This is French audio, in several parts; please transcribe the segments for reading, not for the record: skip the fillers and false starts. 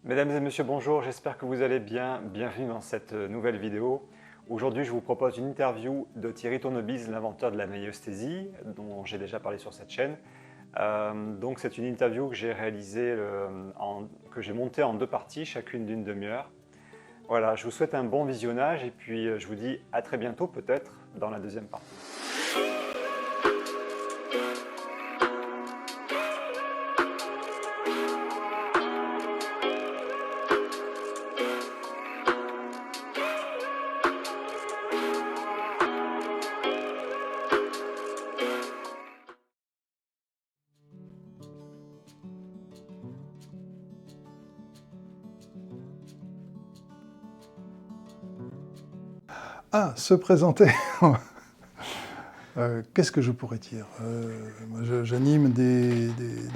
Mesdames et messieurs, bonjour, j'espère que vous allez bien. Bienvenue dans cette nouvelle vidéo. Aujourd'hui, je vous propose une interview de Thierry Tournebize, l'inventeur de la maïeusthésie, dont j'ai déjà parlé sur cette chaîne. Donc c'est une interview que j'ai réalisée, que j'ai montée en deux parties, chacune d'une demi-heure. Voilà, je vous souhaite un bon visionnage et puis je vous dis à très bientôt peut-être dans la deuxième partie. Ah, se présenter. Qu'est-ce que je pourrais dire? J'anime des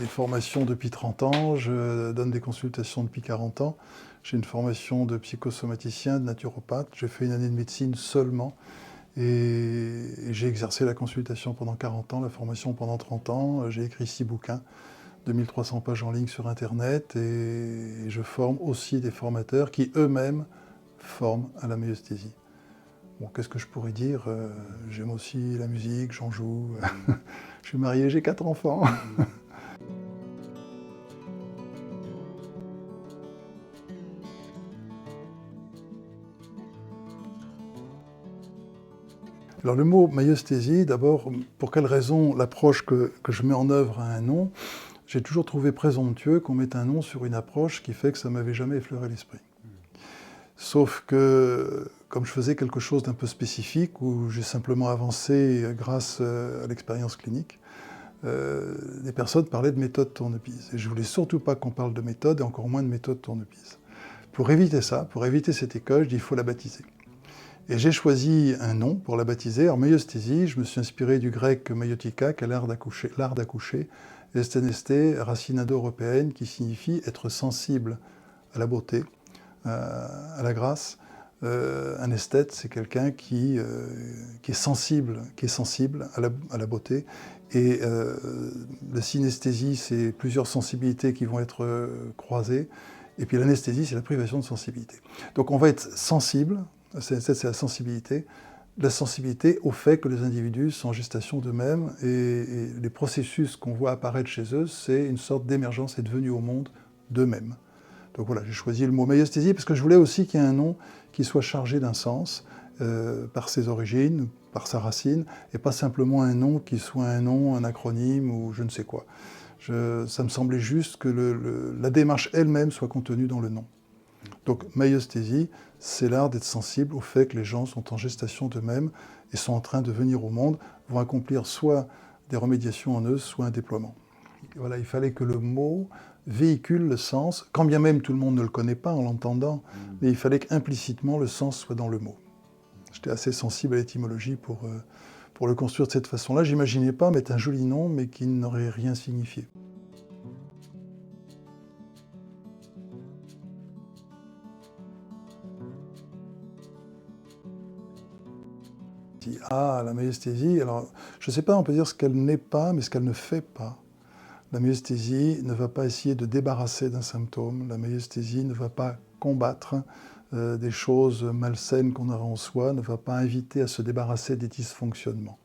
formations depuis 30 ans, je donne des consultations depuis 40 ans. J'ai une formation de psychosomaticien, de naturopathe. J'ai fait une année de médecine seulement. Et j'ai exercé la consultation pendant 40 ans, la formation pendant 30 ans. J'ai écrit 6 bouquins, 2300 pages en ligne sur Internet. Et je forme aussi des formateurs qui eux-mêmes forment à la maïeusthésie. Bon, qu'est-ce que je pourrais dire? J'aime aussi la musique, j'en joue. Je suis marié, j'ai 4 enfants. Alors le mot maïeusthésie, d'abord, pour quelle raison l'approche que je mets en œuvre a un nom? J'ai toujours trouvé présomptueux qu'on mette un nom sur une approche qui fait que ça ne m'avait jamais effleuré l'esprit. Sauf que, comme je faisais quelque chose d'un peu spécifique, où j'ai simplement avancé grâce à l'expérience clinique, des personnes parlaient de méthode Tournebize. Et je voulais surtout pas qu'on parle de méthode, et encore moins de méthode Tournebize. Pour éviter ça, pour éviter cette école, je dis il faut la baptiser. Et j'ai choisi un nom pour la baptiser. En maïeusthésie, je me suis inspiré du grec maïotika, qui est l'art d'accoucher, et sténesté, racine indo-européenne, qui signifie être sensible à la beauté, à la grâce. Un esthète, c'est quelqu'un qui est sensible à la beauté. Et la synesthésie, c'est plusieurs sensibilités qui vont être croisées. Et puis l'anesthésie, c'est la privation de sensibilité. Donc on va être sensible, c'est la sensibilité au fait que les individus sont en gestation d'eux-mêmes. Et les processus qu'on voit apparaître chez eux, c'est une sorte d'émergence et de venue au monde d'eux-mêmes. Donc voilà, j'ai choisi le mot maïeusthésie parce que je voulais aussi qu'il y ait un nom qui soit chargé d'un sens par ses origines, par sa racine, et pas simplement un nom qui soit un nom, un acronyme ou je ne sais quoi. Ça me semblait juste que la démarche elle-même soit contenue dans le nom. Donc maïeusthésie, c'est l'art d'être sensible au fait que les gens sont en gestation d'eux-mêmes et sont en train de venir au monde, vont accomplir soit des remédiations en eux, soit un déploiement. Voilà, il fallait que le mot véhicule le sens, quand bien même tout le monde ne le connaît pas en l'entendant, mais il fallait qu'implicitement le sens soit dans le mot. J'étais assez sensible à l'étymologie pour le construire de cette façon-là. J'imaginais pas mettre un joli nom, mais qui n'aurait rien signifié. Ah, la maïeusthésie, alors je ne sais pas, on peut dire ce qu'elle n'est pas, mais ce qu'elle ne fait pas. La maïeusthésie ne va pas essayer de débarrasser d'un symptôme, la maïeusthésie ne va pas combattre des choses malsaines qu'on a en soi, ne va pas inviter à se débarrasser des dysfonctionnements.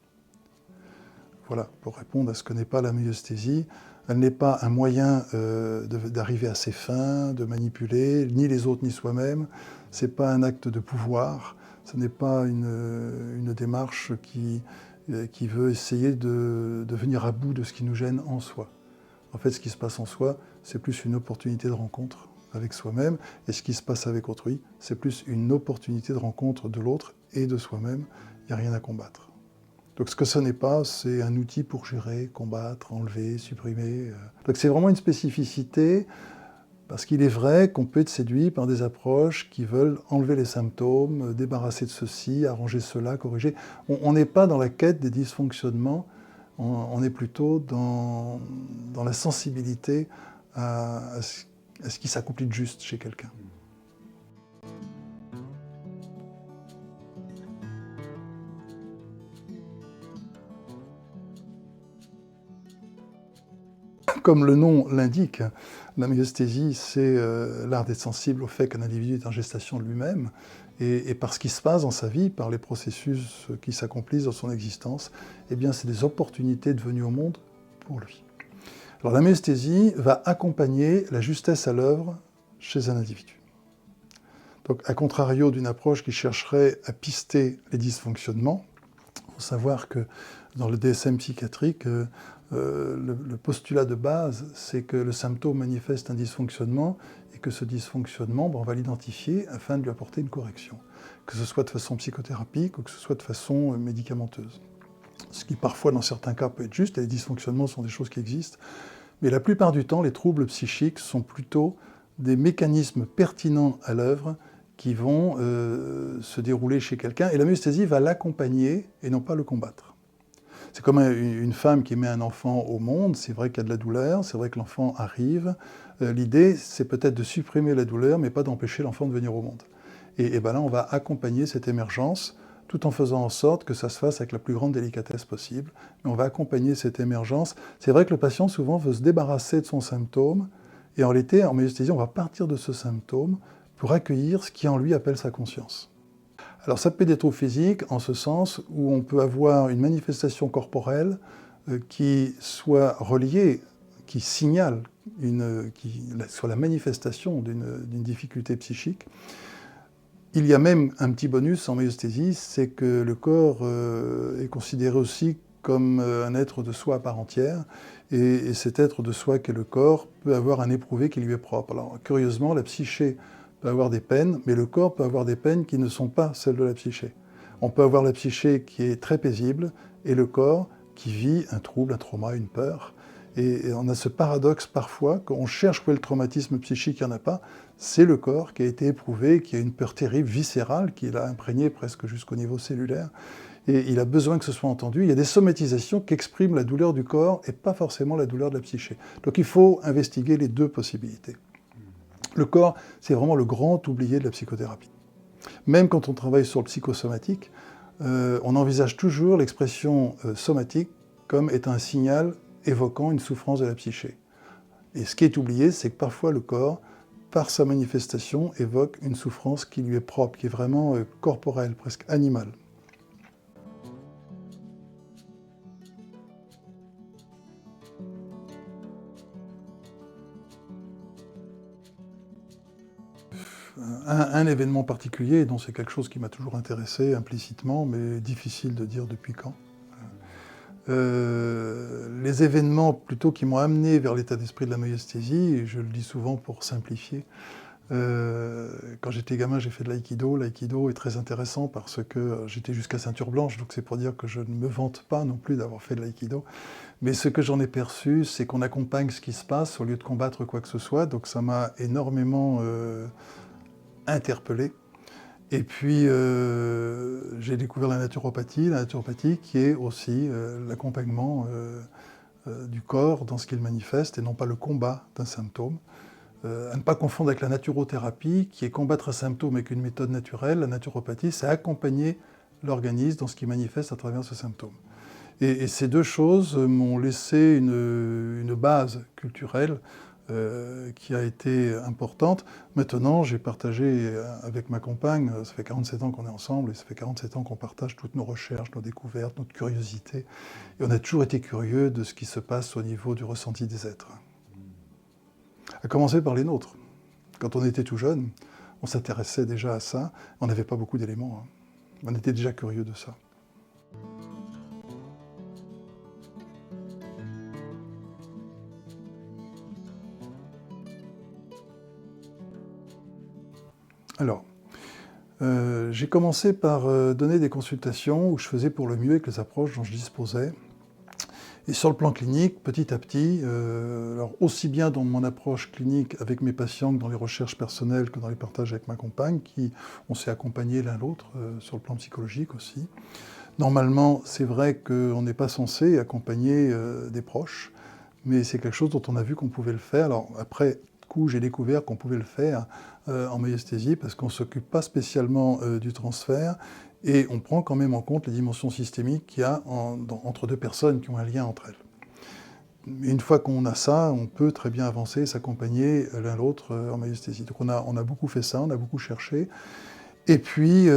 Voilà, pour répondre à ce que n'est pas la maïeusthésie, elle n'est pas un moyen d'arriver à ses fins, de manipuler ni les autres ni soi-même, ce n'est pas un acte de pouvoir, ce n'est pas une démarche qui veut essayer de venir à bout de ce qui nous gêne en soi. En fait, ce qui se passe en soi, c'est plus une opportunité de rencontre avec soi-même, et ce qui se passe avec autrui, c'est plus une opportunité de rencontre de l'autre et de soi-même. Il n'y a rien à combattre. Donc ce que ce n'est pas, c'est un outil pour gérer, combattre, enlever, supprimer. Donc c'est vraiment une spécificité, parce qu'il est vrai qu'on peut être séduit par des approches qui veulent enlever les symptômes, débarrasser de ceci, arranger cela, corriger. On n'est pas dans la quête des dysfonctionnements, on est plutôt dans la sensibilité à ce qui s'accomplit de juste chez quelqu'un. comme le nom l'indique, la myosthésie, c'est l'art d'être sensible au fait qu'un individu est en gestation de lui-même, et par ce qui se passe dans sa vie, par les processus qui s'accomplissent dans son existence, eh bien, c'est des opportunités de venue au monde pour lui. Alors la myosthésie va accompagner la justesse à l'œuvre chez un individu. Donc, à contrario d'une approche qui chercherait à pister les dysfonctionnements, il faut savoir que dans le DSM psychiatrique, le postulat de base, c'est que le symptôme manifeste un dysfonctionnement et que ce dysfonctionnement, on va l'identifier afin de lui apporter une correction, que ce soit de façon psychothérapique ou que ce soit de façon médicamenteuse. Ce qui parfois, dans certains cas, peut être juste, et les dysfonctionnements sont des choses qui existent, mais la plupart du temps, les troubles psychiques sont plutôt des mécanismes pertinents à l'œuvre qui vont se dérouler chez quelqu'un, et la myosthésie va l'accompagner et non pas le combattre. C'est comme une femme qui met un enfant au monde, c'est vrai qu'il y a de la douleur, c'est vrai que l'enfant arrive. L'idée, c'est peut-être de supprimer la douleur, mais pas d'empêcher l'enfant de venir au monde. Et ben là, on va accompagner cette émergence, tout en faisant en sorte que ça se fasse avec la plus grande délicatesse possible. Mais on va accompagner cette émergence. C'est vrai que le patient, souvent, veut se débarrasser de son symptôme, et en réalité, en myosthésie, on va partir de ce symptôme pour accueillir ce qui en lui appelle sa conscience. Alors ça peut être des troubles physiques en ce sens où on peut avoir une manifestation corporelle qui soit reliée, qui signale sur la manifestation d'une difficulté psychique. Il y a même un petit bonus en myosthésie, c'est que le corps est considéré aussi comme un être de soi à part entière, et cet être de soi qu'est le corps peut avoir un éprouvé qui lui est propre. Alors curieusement, la psyché peut avoir des peines, mais le corps peut avoir des peines qui ne sont pas celles de la psyché. On peut avoir la psyché qui est très paisible et le corps qui vit un trouble, un trauma, une peur. Et on a ce paradoxe parfois, qu'on cherche où est le traumatisme psychique, il n'y en a pas. C'est le corps qui a été éprouvé, qui a une peur terrible, viscérale, qui l'a imprégné presque jusqu'au niveau cellulaire. Et il a besoin que ce soit entendu. Il y a des somatisations qui expriment la douleur du corps et pas forcément la douleur de la psyché. Donc il faut investiguer les deux possibilités. Le corps, c'est vraiment le grand oublié de la psychothérapie. Même quand on travaille sur le psychosomatique, on envisage toujours l'expression somatique comme étant un signal évoquant une souffrance de la psyché. Et ce qui est oublié, c'est que parfois le corps, par sa manifestation, évoque une souffrance qui lui est propre, qui est vraiment corporelle, presque animale. Un événement particulier, dont c'est quelque chose qui m'a toujours intéressé implicitement, mais difficile de dire depuis quand. Les événements plutôt qui m'ont amené vers l'état d'esprit de la myosthésie, et je le dis souvent pour simplifier, quand j'étais gamin, j'ai fait de l'aïkido. L'aïkido est très intéressant parce que j'étais jusqu'à ceinture blanche, donc c'est pour dire que je ne me vante pas non plus d'avoir fait de l'aïkido. Mais ce que j'en ai perçu, c'est qu'on accompagne ce qui se passe au lieu de combattre quoi que ce soit, donc ça m'a énormément interpellé. Et puis, j'ai découvert la naturopathie qui est aussi l'accompagnement du corps dans ce qu'il manifeste et non pas le combat d'un symptôme. À ne pas confondre avec la naturothérapie, qui est combattre un symptôme avec une méthode naturelle. La naturopathie, c'est accompagner l'organisme dans ce qui manifeste à travers ce symptôme. Et ces deux choses m'ont laissé une base culturelle qui a été importante. Maintenant, j'ai partagé avec ma compagne, ça fait 47 ans qu'on est ensemble, et ça fait 47 ans qu'on partage toutes nos recherches, nos découvertes, notre curiosité. Et on a toujours été curieux de ce qui se passe au niveau du ressenti des êtres. À commencer par les nôtres. Quand on était tout jeune, on s'intéressait déjà à ça. On n'avait pas beaucoup d'éléments. On était déjà curieux de ça. Alors, j'ai commencé par donner des consultations où je faisais pour le mieux avec les approches dont je disposais. Et sur le plan clinique, petit à petit, alors aussi bien dans mon approche clinique avec mes patients que dans les recherches personnelles, que dans les partages avec ma compagne, on s'est accompagnés l'un l'autre sur le plan psychologique aussi. Normalement, c'est vrai qu'on n'est pas censé accompagner des proches, mais c'est quelque chose dont on a vu qu'on pouvait le faire. Alors après coup, j'ai découvert qu'on pouvait le faire en myosthésie parce qu'on ne s'occupe pas spécialement du transfert et on prend quand même en compte les dimensions systémiques qu'il y a entre deux personnes qui ont un lien entre elles. une fois qu'on a ça, on peut très bien avancer et s'accompagner l'un l'autre en myosthésie. Donc on a beaucoup fait ça, on a beaucoup cherché. Et puis,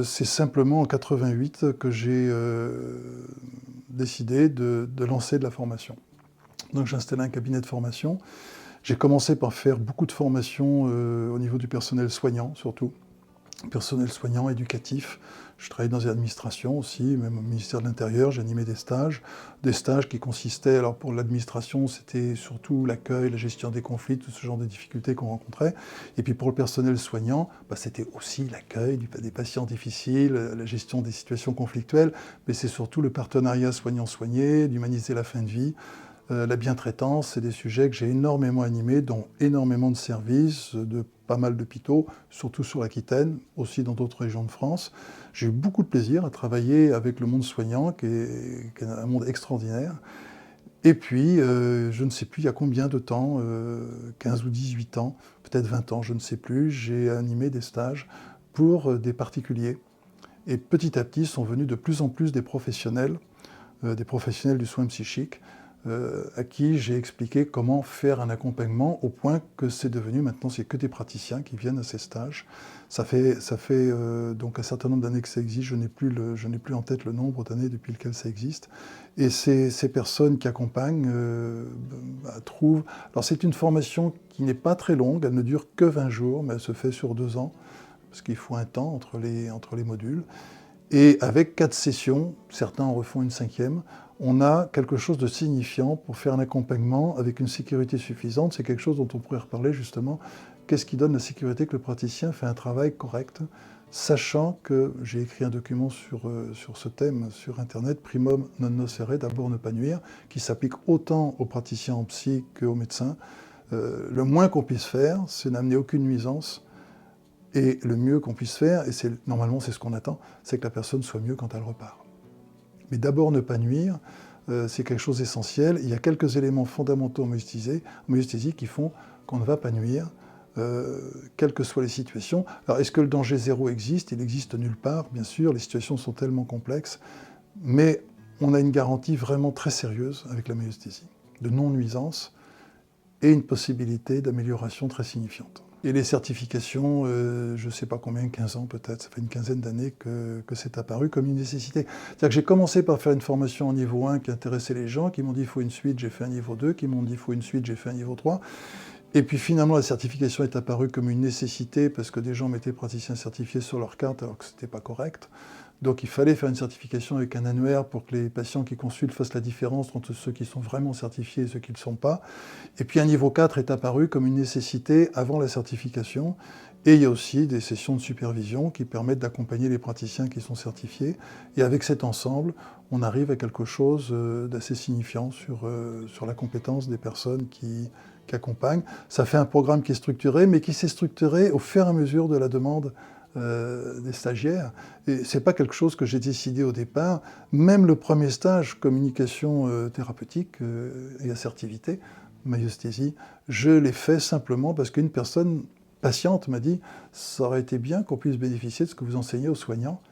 c'est simplement en 88 que j'ai décidé de lancer de la formation. Donc j'ai installé un cabinet de formation. J'ai commencé par faire beaucoup de formations au niveau du personnel soignant, surtout. Personnel soignant, éducatif. Je travaillais dans les administrations aussi, même au ministère de l'Intérieur, j'animais des stages qui consistaient, alors pour l'administration, c'était surtout l'accueil, la gestion des conflits, tout ce genre de difficultés qu'on rencontrait. Et puis pour le personnel soignant, c'était aussi l'accueil des patients difficiles, la gestion des situations conflictuelles, mais c'est surtout le partenariat soignant-soigné, d'humaniser la fin de vie. La bientraitance, c'est des sujets que j'ai énormément animés, dont énormément de services, de pas mal d'hôpitaux, surtout sur l'Aquitaine, aussi dans d'autres régions de France. J'ai eu beaucoup de plaisir à travailler avec le monde soignant, qui est un monde extraordinaire. Et puis, je ne sais plus il y a combien de temps, 15 ou 18 ans, peut-être 20 ans, je ne sais plus, j'ai animé des stages pour des particuliers. Et petit à petit sont venus de plus en plus des professionnels du soin psychique, à qui j'ai expliqué comment faire un accompagnement au point que c'est devenu, maintenant c'est que des praticiens qui viennent à ces stages. Ça fait donc un certain nombre d'années que ça existe, je n'ai plus en tête le nombre d'années depuis lequel ça existe. Et ces personnes qui accompagnent trouvent... Alors c'est une formation qui n'est pas très longue, elle ne dure que 20 jours, mais elle se fait sur 2 ans, parce qu'il faut un temps entre les modules. Et avec 4 sessions, certains en refont une 5e, on a quelque chose de signifiant pour faire un accompagnement avec une sécurité suffisante. C'est quelque chose dont on pourrait reparler justement. Qu'est-ce qui donne la sécurité que le praticien fait un travail correct, sachant que j'ai écrit un document sur ce thème sur Internet, Primum non nocere, d'abord ne pas nuire, qui s'applique autant aux praticiens en psy qu'aux médecins. Le moins qu'on puisse faire, c'est n'amener aucune nuisance. Et le mieux qu'on puisse faire, et normalement c'est ce qu'on attend, c'est que la personne soit mieux quand elle repart. Mais d'abord ne pas nuire, c'est quelque chose d'essentiel. Il y a quelques éléments fondamentaux en myosthésie qui font qu'on ne va pas nuire, quelles que soient les situations. Alors est-ce que le danger zéro existe? Il n'existe nulle part, bien sûr, les situations sont tellement complexes, mais on a une garantie vraiment très sérieuse avec la myosthésie, de non-nuisance et une possibilité d'amélioration très signifiante. Et les certifications, je ne sais pas combien, 15 ans peut-être, ça fait une quinzaine d'années que c'est apparu comme une nécessité. C'est-à-dire que j'ai commencé par faire une formation en niveau 1 qui intéressait les gens, qui m'ont dit il faut une suite, j'ai fait un niveau 2, qui m'ont dit il faut une suite, j'ai fait un niveau 3. Et puis finalement la certification est apparue comme une nécessité parce que des gens mettaient praticiens certifiés sur leur carte alors que ce n'était pas correct. Donc il fallait faire une certification avec un annuaire pour que les patients qui consultent fassent la différence entre ceux qui sont vraiment certifiés et ceux qui ne le sont pas. Et puis un niveau 4 est apparu comme une nécessité avant la certification. Et il y a aussi des sessions de supervision qui permettent d'accompagner les praticiens qui sont certifiés. Et avec cet ensemble, on arrive à quelque chose d'assez signifiant sur la compétence des personnes qui accompagnent. Ça fait un programme qui est structuré, mais qui s'est structuré au fur et à mesure de la demande des stagiaires. Et c'est pas quelque chose que j'ai décidé au départ. Même le premier stage, communication thérapeutique et assertivité, myosthésie, je l'ai fait simplement parce qu'une personne patiente m'a dit « ça aurait été bien qu'on puisse bénéficier de ce que vous enseignez aux soignants ».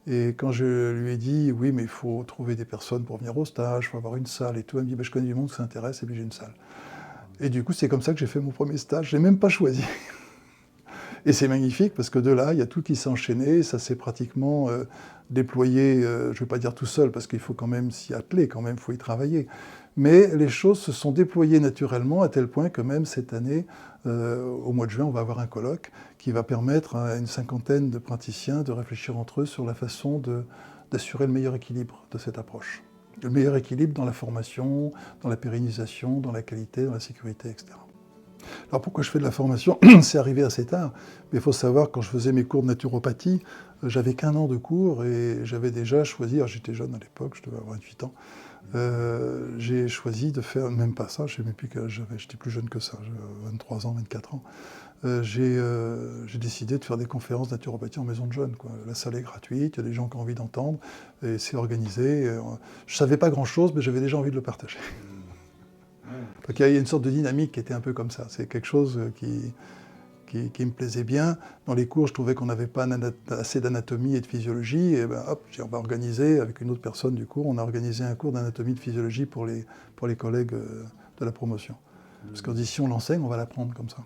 Et quand je lui ai dit « oui, mais il faut trouver des personnes pour venir au stage, il faut avoir une salle et tout », elle me dit « je connais du monde qui s'intéresse et puis j'ai une salle ». Et du coup, c'est comme ça que j'ai fait mon premier stage. Je l'ai même pas choisi. Et c'est magnifique parce que de là, il y a tout qui s'est enchaîné, ça s'est pratiquement déployé, je ne vais pas dire tout seul parce qu'il faut quand même s'y atteler, quand même, il faut y travailler. Mais les choses se sont déployées naturellement à tel point que même cette année, au mois de juin, on va avoir un colloque qui va permettre à une 50aine de praticiens de réfléchir entre eux sur la façon d'assurer le meilleur équilibre de cette approche. Le meilleur équilibre dans la formation, dans la pérennisation, dans la qualité, dans la sécurité, etc. Alors pourquoi je fais de la formation? C'est arrivé assez tard, mais il faut savoir, quand je faisais mes cours de naturopathie, j'avais qu'1 an de cours et j'avais déjà choisi, j'étais jeune à l'époque, je devais avoir 28 ans, j'ai choisi de faire, même pas ça, je ne sais même plus quel âge j'avais, j'étais plus jeune que ça, j'avais 23 ans, 24 ans. J'ai décidé de faire des conférences de naturopathie en maison de jeunes, quoi. La salle est gratuite, il y a des gens qui ont envie d'entendre, et c'est organisé. Je ne savais pas grand-chose, mais j'avais déjà envie de le partager. Donc il y a une sorte de dynamique qui était un peu comme ça. C'est quelque chose qui qui me plaisait bien. Dans les cours, je trouvais qu'on n'avait pas assez d'anatomie et de physiologie, et ben hop, on va organiser, avec une autre personne du cours, on a organisé un cours d'anatomie et de physiologie pour les collègues de la promotion. Parce qu'on dit, si on l'enseigne, on va l'apprendre comme ça.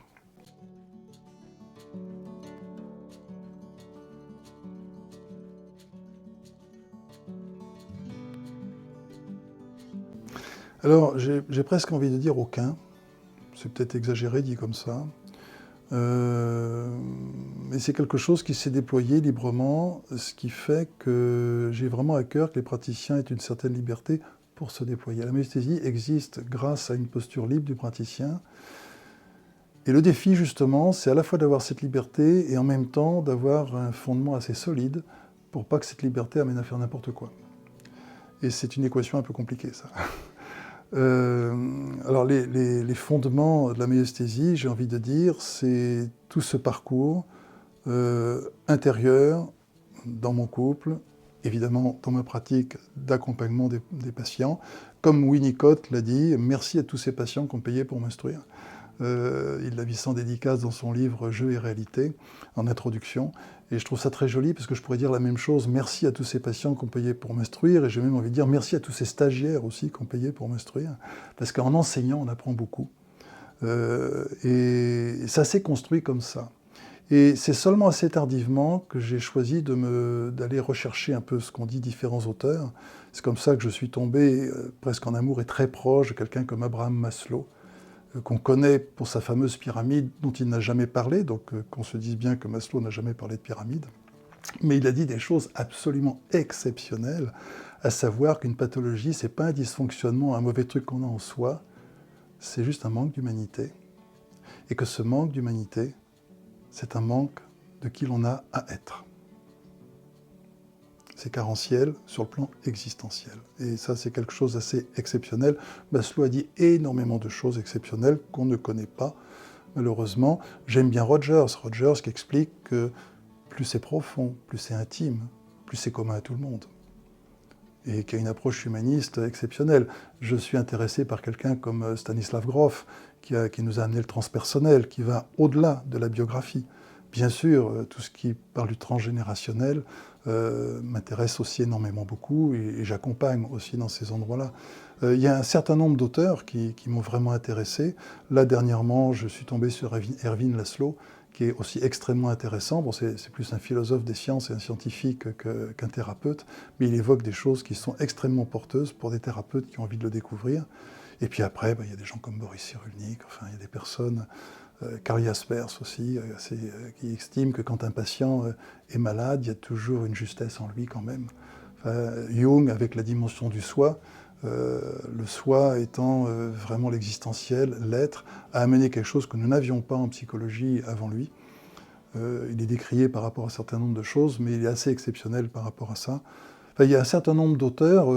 Alors, j'ai presque envie de dire aucun. C'est peut-être exagéré dit comme ça. Mais c'est quelque chose qui s'est déployé librement, ce qui fait que j'ai vraiment à cœur que les praticiens aient une certaine liberté pour se déployer. La myosthésie existe grâce à une posture libre du praticien. Et le défi, justement, c'est à la fois d'avoir cette liberté et en même temps d'avoir un fondement assez solide pour pas que cette liberté amène à faire n'importe quoi. Et c'est une équation un peu compliquée, ça. Alors les fondements de la myosthésie, j'ai envie de dire, c'est tout ce parcours intérieur dans mon couple, évidemment dans ma pratique d'accompagnement des patients. Comme Winnicott l'a dit, merci à tous ces patients qui ont payé pour m'instruire. Il l'a mis sans dédicace dans son livre « Jeux et réalité » en introduction. Et je trouve ça très joli parce que je pourrais dire la même chose. Merci à tous ces patients qui ont payé pour m'instruire. Et j'ai même envie de dire merci à tous ces stagiaires aussi qui ont payé pour m'instruire. Parce qu'en enseignant, on apprend beaucoup. Et ça s'est construit comme ça. Et c'est seulement assez tardivement que j'ai choisi d'aller rechercher un peu ce qu'ont dit différents auteurs. C'est comme ça que je suis tombé presque en amour et très proche de quelqu'un comme Abraham Maslow, qu'on connaît pour sa fameuse pyramide dont il n'a jamais parlé, donc qu'on se dise bien que Maslow n'a jamais parlé de pyramide, mais il a dit des choses absolument exceptionnelles, à savoir qu'une pathologie, c'est pas un dysfonctionnement, un mauvais truc qu'on a en soi, c'est juste un manque d'humanité, et que ce manque d'humanité, c'est un manque de qui l'on a à être. C'est carentiel sur le plan existentiel. Et ça, c'est quelque chose d'assez exceptionnel. Maslow a dit énormément de choses exceptionnelles qu'on ne connaît pas, malheureusement. J'aime bien Rogers qui explique que plus c'est profond, plus c'est intime, plus c'est commun à tout le monde. Et qui a une approche humaniste exceptionnelle. Je suis intéressé par quelqu'un comme Stanislav Grof, qui nous a amené le transpersonnel, qui va au-delà de la biographie. Bien sûr, tout ce qui parle du transgénérationnel m'intéresse aussi énormément beaucoup et j'accompagne aussi dans ces endroits-là. Il y a un certain nombre d'auteurs qui m'ont vraiment intéressé. Là, dernièrement, je suis tombé sur Ervin Laszlo, qui est aussi extrêmement intéressant. Bon, c'est plus un philosophe des sciences et un scientifique qu'un thérapeute, mais il évoque des choses qui sont extrêmement porteuses pour des thérapeutes qui ont envie de le découvrir. Et puis après, il y a des gens comme Boris Cyrulnik, enfin, il y a des personnes... Karl Jaspers aussi, qui estime que quand un patient est malade, il y a toujours une justesse en lui quand même. Enfin, Jung, avec la dimension du soi, le soi étant vraiment l'existentiel, l'être, a amené quelque chose que nous n'avions pas en psychologie avant lui. Il est décrié par rapport à un certain nombre de choses, mais il est assez exceptionnel par rapport à ça. Enfin, il y a un certain nombre d'auteurs,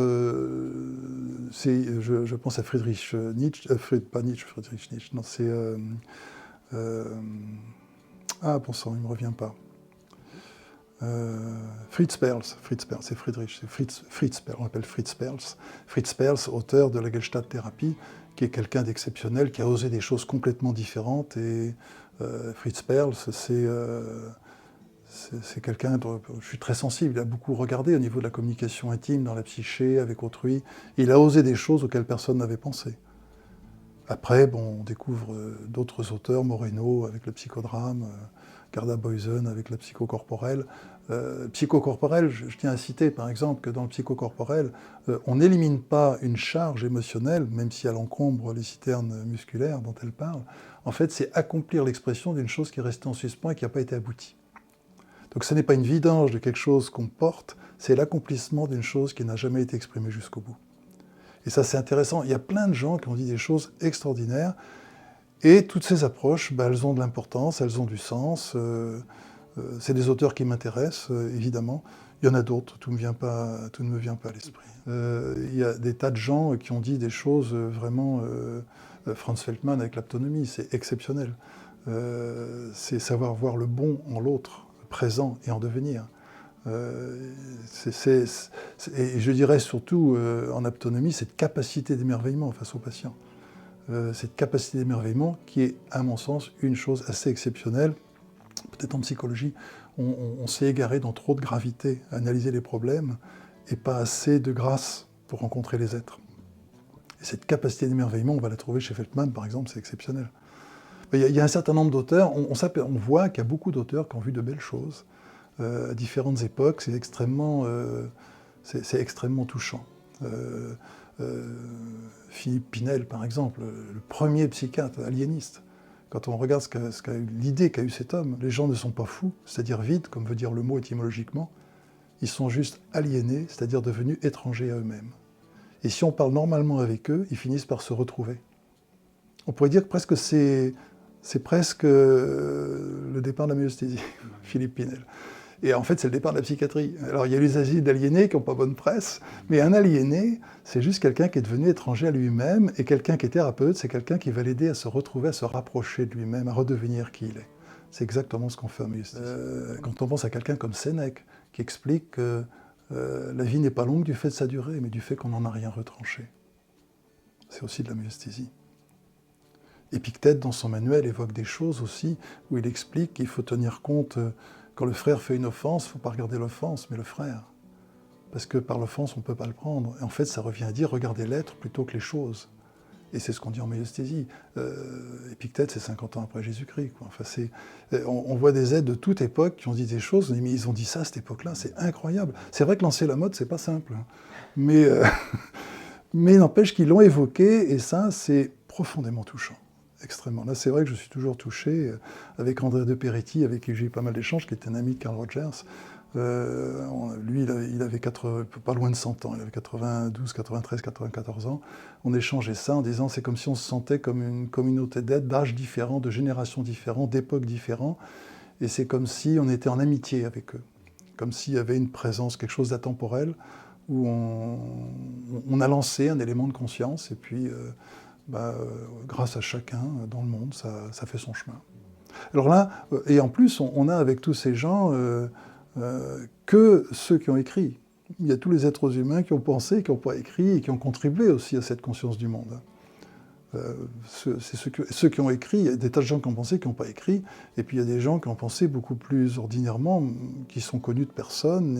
je pense à Friedrich Nietzsche, Friedrich Nietzsche, non, c'est... bon sang, il ne me revient pas. Fritz Perls, c'est Friedrich, c'est Fritz Perls, on l'appelle Fritz Perls. Fritz Perls, auteur de la Gestalt thérapie, qui est quelqu'un d'exceptionnel, qui a osé des choses complètement différentes. Et Fritz Perls, c'est quelqu'un dont je suis très sensible. Il a beaucoup regardé au niveau de la communication intime, dans la psyché, avec autrui. Il a osé des choses auxquelles personne n'avait pensé. Après, bon, on découvre d'autres auteurs, Moreno avec le psychodrame, Gerda Boysen avec la psychocorporelle. Psychocorporelle, je tiens à citer par exemple que dans le psychocorporel, on n'élimine pas une charge émotionnelle, même si elle encombre les citernes musculaires dont elle parle. En fait, c'est accomplir l'expression d'une chose qui est restée en suspens et qui n'a pas été aboutie. Donc ce n'est pas une vidange de quelque chose qu'on porte, c'est l'accomplissement d'une chose qui n'a jamais été exprimée jusqu'au bout. Et ça, c'est intéressant. Il y a plein de gens qui ont dit des choses extraordinaires. Et toutes ces approches, elles ont de l'importance, elles ont du sens. C'est des auteurs qui m'intéressent, évidemment. Il y en a d'autres, tout ne me vient pas à l'esprit. Il y a des tas de gens qui ont dit des choses vraiment... Franz Feldman avec l'aptonomie, c'est exceptionnel. C'est savoir voir le bon en l'autre, présent et en devenir. Et je dirais surtout en aptonomie cette capacité d'émerveillement face au patient. cette capacité d'émerveillement qui est, à mon sens, une chose assez exceptionnelle. Peut-être en psychologie, on s'est égaré dans trop de gravité à analyser les problèmes et pas assez de grâce pour rencontrer les êtres. Et cette capacité d'émerveillement, on va la trouver chez Feltman, par exemple, c'est exceptionnel. Il y a un certain nombre d'auteurs, on voit qu'il y a beaucoup d'auteurs qui ont vu de belles choses à différentes époques, c'est extrêmement touchant. Philippe Pinel, par exemple, le premier psychiatre aliéniste. Quand on regarde l'idée qu'a eu cet homme, les gens ne sont pas fous, c'est-à-dire vides, comme veut dire le mot étymologiquement, ils sont juste aliénés, c'est-à-dire devenus étrangers à eux-mêmes. Et si on parle normalement avec eux, ils finissent par se retrouver. On pourrait dire que presque c'est presque le départ de la myosthésie, Philippe Pinel. Et en fait, c'est le départ de la psychiatrie. Alors, il y a les asiles d'aliénés qui n'ont pas bonne presse, mais un aliéné, c'est juste quelqu'un qui est devenu étranger à lui-même, et quelqu'un qui est thérapeute, c'est quelqu'un qui va l'aider à se retrouver, à se rapprocher de lui-même, à redevenir qui il est. C'est exactement ce qu'on fait en myostésie. Quand on pense à quelqu'un comme Sénèque, qui explique que la vie n'est pas longue du fait de sa durée, mais du fait qu'on n'en a rien retranché. C'est aussi de la myostésie. Épictète, dans son manuel, évoque des choses aussi, où il explique qu'il faut tenir compte... Quand le frère fait une offense, il ne faut pas regarder l'offense, mais le frère. Parce que par l'offense, on ne peut pas le prendre. Et en fait, ça revient à dire, regardez l'être plutôt que les choses. Et c'est ce qu'on dit en myostésie. Épictète, c'est 50 ans après Jésus-Christ. Enfin, on voit des êtres de toute époque qui ont dit des choses, on dit, mais ils ont dit ça à cette époque-là, c'est incroyable. C'est vrai que lancer la mode, c'est pas simple. Hein. Mais n'empêche qu'ils l'ont évoqué, et ça, c'est profondément touchant. Extrêmement. Là, c'est vrai que je suis toujours touché avec André de Peretti, avec qui j'ai eu pas mal d'échanges, qui est un ami de Carl Rogers. Lui, il avait pas loin de 100 ans, il avait 92, 93, 94 ans. On échangeait ça en disant c'est comme si on se sentait comme une communauté d'êtres, d'âges différents, de générations différentes, d'époques différentes. Et c'est comme si on était en amitié avec eux. Comme s'il y avait une présence, quelque chose d'atemporel, où on a lancé un élément de conscience, et puis... grâce à chacun dans le monde, ça fait son chemin. Alors là, et en plus, on a avec tous ces gens que ceux qui ont écrit. Il y a tous les êtres humains qui ont pensé, qui n'ont pas écrit, et qui ont contribué aussi à cette conscience du monde. C'est ceux qui ont écrit, il y a des tas de gens qui ont pensé, qui n'ont pas écrit, et puis il y a des gens qui ont pensé beaucoup plus ordinairement, qui sont connus de personne,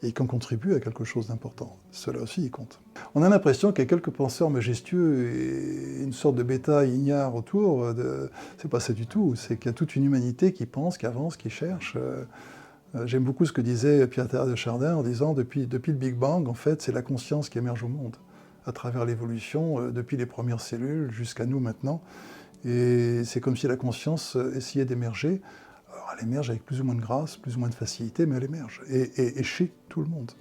et qui ont contribué à quelque chose d'important. Cela aussi, il compte. On a l'impression qu'il y a quelques penseurs majestueux et une sorte de bétail ignare autour. C'est pas ça du tout. C'est qu'il y a toute une humanité qui pense, qui avance, qui cherche. J'aime beaucoup ce que disait Pierre Teilhard de Chardin en disant depuis le Big Bang, en fait, c'est la conscience qui émerge au monde, à travers l'évolution, depuis les premières cellules jusqu'à nous maintenant. Et c'est comme si la conscience essayait d'émerger. Alors, elle émerge avec plus ou moins de grâce, plus ou moins de facilité, mais elle émerge. Et chez tout le monde.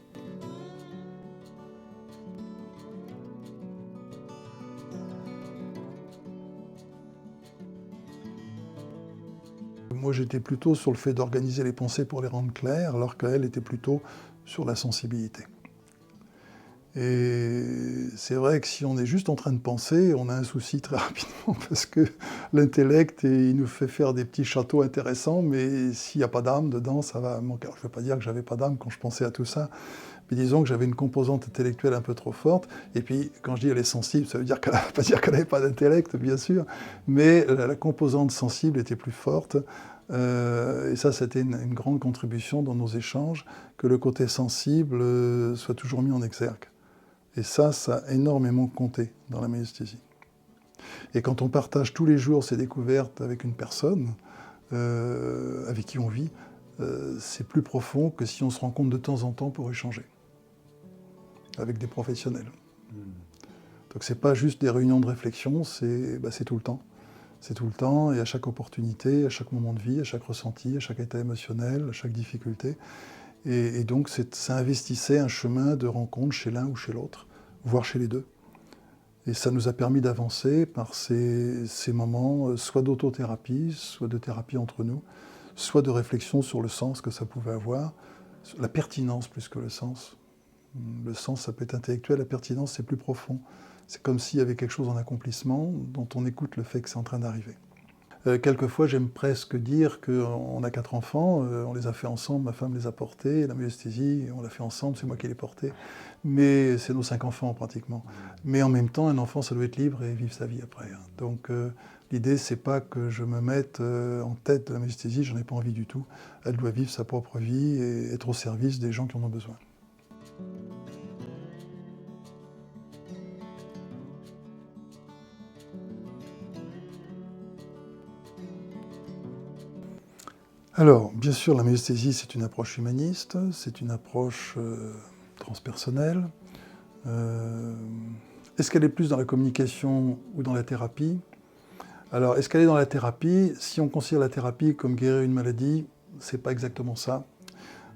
Moi, j'étais plutôt sur le fait d'organiser les pensées pour les rendre claires, alors qu'elle était plutôt sur la sensibilité. Et c'est vrai que si on est juste en train de penser, on a un souci très rapidement, parce que l'intellect, il nous fait faire des petits châteaux intéressants, mais s'il n'y a pas d'âme dedans, ça va manquer. Alors, je ne veux pas dire que j'avais pas d'âme quand je pensais à tout ça, mais disons que j'avais une composante intellectuelle un peu trop forte, et puis quand je dis elle est sensible, ça veut dire pas dire qu'elle n'avait pas d'intellect, bien sûr, mais la composante sensible était plus forte, et ça, c'était une grande contribution dans nos échanges, que le côté sensible soit toujours mis en exergue. Et ça a énormément compté dans la myostésie. Et quand on partage tous les jours ces découvertes avec une personne avec qui on vit, c'est plus profond que si on se rencontre de temps en temps pour échanger avec des professionnels. Donc c'est pas juste des réunions de réflexion, c'est tout le temps. C'est tout le temps, et à chaque opportunité, à chaque moment de vie, à chaque ressenti, à chaque état émotionnel, à chaque difficulté. Et donc, ça investissait un chemin de rencontre chez l'un ou chez l'autre, voire chez les deux. Et ça nous a permis d'avancer par ces moments, soit d'autothérapie, soit de thérapie entre nous, soit de réflexion sur le sens que ça pouvait avoir, la pertinence plus que le sens. Le sens, ça peut être intellectuel, la pertinence, c'est plus profond. C'est comme s'il y avait quelque chose en accomplissement dont on écoute le fait que c'est en train d'arriver. Quelquefois, j'aime presque dire qu'on a 4 enfants, on les a fait ensemble, ma femme les a portés, la myosthésie, on l'a fait ensemble, c'est moi qui l'ai porté. Mais c'est nos 5 enfants pratiquement. Mais en même temps, un enfant, ça doit être libre et vivre sa vie après. Donc l'idée, c'est pas que je me mette en tête de la myosthésie, j'en ai pas envie du tout. Elle doit vivre sa propre vie et être au service des gens qui en ont besoin. Alors, bien sûr, la myosthésie, c'est une approche humaniste, c'est une approche transpersonnelle. Est-ce qu'elle est plus dans la communication ou dans la thérapie? Alors, est-ce qu'elle est dans la thérapie? Si on considère la thérapie comme guérir une maladie, c'est pas exactement ça.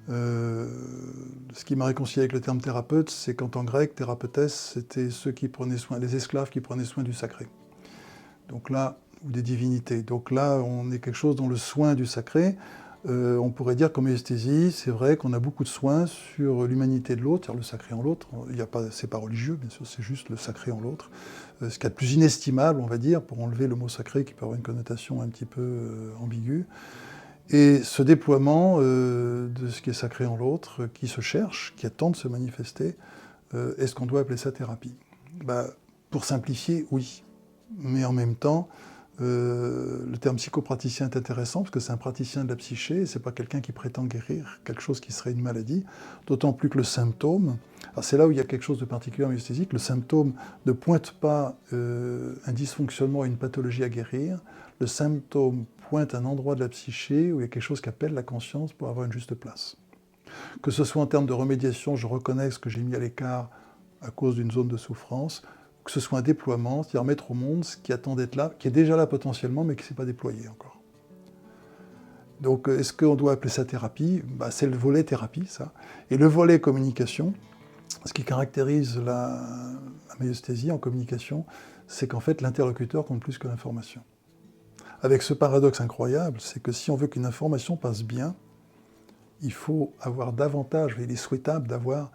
Ce qui m'a réconcilié avec le terme thérapeute, c'est qu'en temps grec, thérapeutes, c'était ceux qui prenaient soin, les esclaves qui prenaient soin du sacré. Donc là, ou des divinités. Donc là, on est quelque chose dans le soin du sacré. On pourrait dire qu'en myosthésie, c'est vrai qu'on a beaucoup de soins sur l'humanité de l'autre, c'est-à-dire le sacré en l'autre. C'est pas religieux, bien sûr, c'est juste le sacré en l'autre. Ce qu'il y a de plus inestimable, on va dire, pour enlever le mot sacré qui peut avoir une connotation un petit peu ambiguë. Et ce déploiement de ce qui est sacré en l'autre, qui se cherche, qui attend de se manifester, est-ce qu'on doit appeler ça thérapie? Pour simplifier, oui. Mais en même temps, le terme psychopraticien est intéressant parce que c'est un praticien de la psyché, c'est pas quelqu'un qui prétend guérir quelque chose qui serait une maladie, d'autant plus que le symptôme, alors c'est là où il y a quelque chose de particulier en myosthésique, le symptôme ne pointe pas un dysfonctionnement, une pathologie à guérir, le symptôme pointe un endroit de la psyché où il y a quelque chose qui appelle la conscience pour avoir une juste place. Que ce soit en termes de remédiation, je reconnais ce que j'ai mis à l'écart à cause d'une zone de souffrance, que ce soit un déploiement, c'est-à-dire mettre au monde ce qui attend d'être là, qui est déjà là potentiellement, mais qui ne s'est pas déployé encore. Donc, est-ce qu'on doit appeler ça thérapie? C'est le volet thérapie, ça. Et le volet communication, ce qui caractérise la myosthésie en communication, c'est qu'en fait, l'interlocuteur compte plus que l'information. Avec ce paradoxe incroyable, c'est que si on veut qu'une information passe bien, il faut avoir davantage, il est souhaitable d'avoir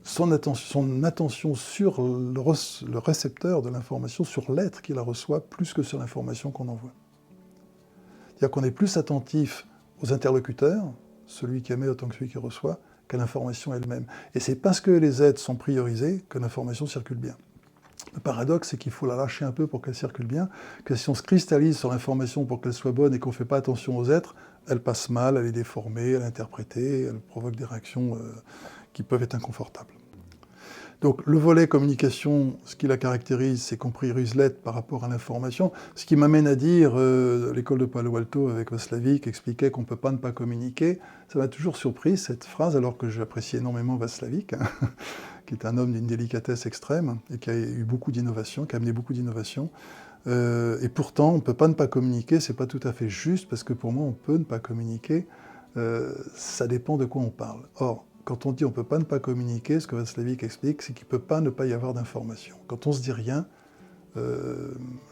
son attention sur le récepteur de l'information, sur l'être qui la reçoit, plus que sur l'information qu'on envoie. C'est-à-dire qu'on est plus attentif aux interlocuteurs, celui qui émet autant que celui qui reçoit, qu'à l'information elle-même. Et c'est parce que les êtres sont priorisés que l'information circule bien. Le paradoxe, c'est qu'il faut la lâcher un peu pour qu'elle circule bien, que si on se cristallise sur l'information pour qu'elle soit bonne et qu'on ne fait pas attention aux êtres, elle passe mal, elle est déformée, elle est interprétée, elle provoque des réactions qui peuvent être inconfortables. Donc le volet communication, ce qui la caractérise, c'est qu'on priorise l'être par rapport à l'information, ce qui m'amène à dire, l'école de Palo Alto avec Václavic expliquait qu'on ne peut pas ne pas communiquer. Ça m'a toujours surpris cette phrase, alors que j'apprécie énormément Václavic, qui est un homme d'une délicatesse extrême et qui a eu beaucoup d'innovation, qui a amené beaucoup d'innovation. Et pourtant, on ne peut pas ne pas communiquer, c'est pas tout à fait juste, parce que pour moi, on peut ne pas communiquer, ça dépend de quoi on parle. Or, quand on dit on ne peut pas ne pas communiquer, ce que Václavic explique, c'est qu'il ne peut pas ne pas y avoir d'information. Quand on se dit rien,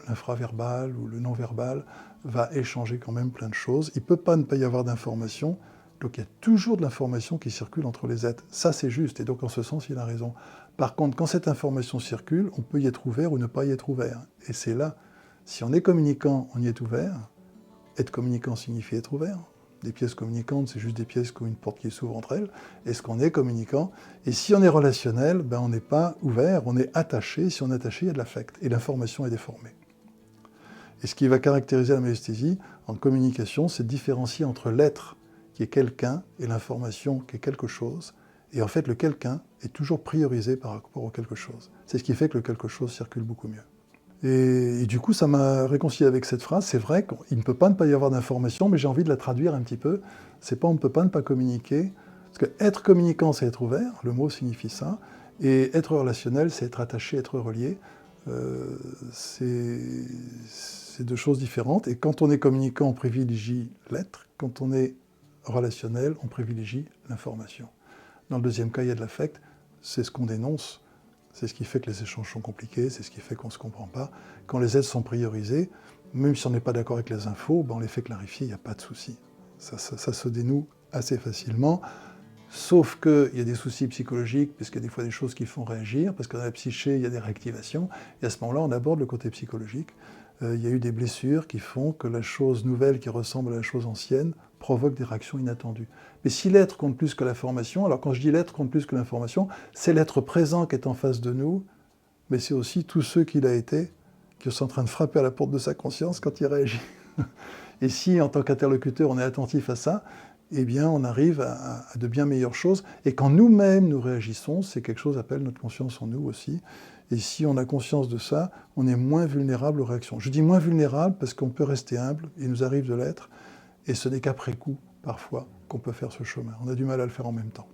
l'infraverbal ou le non-verbal va échanger quand même plein de choses. Il ne peut pas ne pas y avoir d'information, donc il y a toujours de l'information qui circule entre les êtres. Ça, c'est juste, et donc en ce sens, il a raison. Par contre, quand cette information circule, on peut y être ouvert ou ne pas y être ouvert. Et c'est là, si on est communicant, on y est ouvert. Être communicant signifie être ouvert. Des pièces communicantes, c'est juste des pièces comme une porte qui s'ouvre entre elles. Est-ce qu'on est communicant? Et si on est relationnel, on n'est pas ouvert, on est attaché. Si on est attaché, il y a de l'affect. Et l'information est déformée. Et ce qui va caractériser la myosthésie en communication, c'est de différencier entre l'être qui est quelqu'un et l'information qui est quelque chose. Et en fait, le quelqu'un est toujours priorisé par rapport au quelque chose. C'est ce qui fait que le quelque chose circule beaucoup mieux. Et du coup, ça m'a réconcilié avec cette phrase. C'est vrai qu'il ne peut pas ne pas y avoir d'information, mais j'ai envie de la traduire un petit peu. C'est pas on ne peut pas ne pas communiquer. Parce que être communicant, c'est être ouvert. Le mot signifie ça. Et être relationnel, c'est être attaché, être relié. C'est deux choses différentes. Et quand on est communicant, on privilégie l'être. Quand on est relationnel, on privilégie l'information. Dans le deuxième cas, il y a de l'affect. C'est ce qu'on dénonce. C'est ce qui fait que les échanges sont compliqués, c'est ce qui fait qu'on ne se comprend pas. Quand les aides sont priorisées, même si on n'est pas d'accord avec les infos, on les fait clarifier, il n'y a pas de souci. Ça se dénoue assez facilement, sauf qu'il y a des soucis psychologiques, puisqu'il y a des fois des choses qui font réagir, parce que dans la psyché, il y a des réactivations, et à ce moment-là, on aborde le côté psychologique. il y a eu des blessures qui font que la chose nouvelle qui ressemble à la chose ancienne provoque des réactions inattendues. Mais si l'être compte plus que la formation, alors quand je dis l'être compte plus que l'information, c'est l'être présent qui est en face de nous, mais c'est aussi tous ceux qu'il a été, qui sont en train de frapper à la porte de sa conscience quand il réagit. Et si, en tant qu'interlocuteur, on est attentif à ça, eh bien, on arrive à de bien meilleures choses. Et quand nous-mêmes nous réagissons, c'est quelque chose appelle notre conscience en nous aussi. Et si on a conscience de ça, on est moins vulnérable aux réactions. Je dis moins vulnérable parce qu'on peut rester humble, il nous arrive de l'être, et ce n'est qu'après coup, parfois, qu'on peut faire ce chemin. On a du mal à le faire en même temps.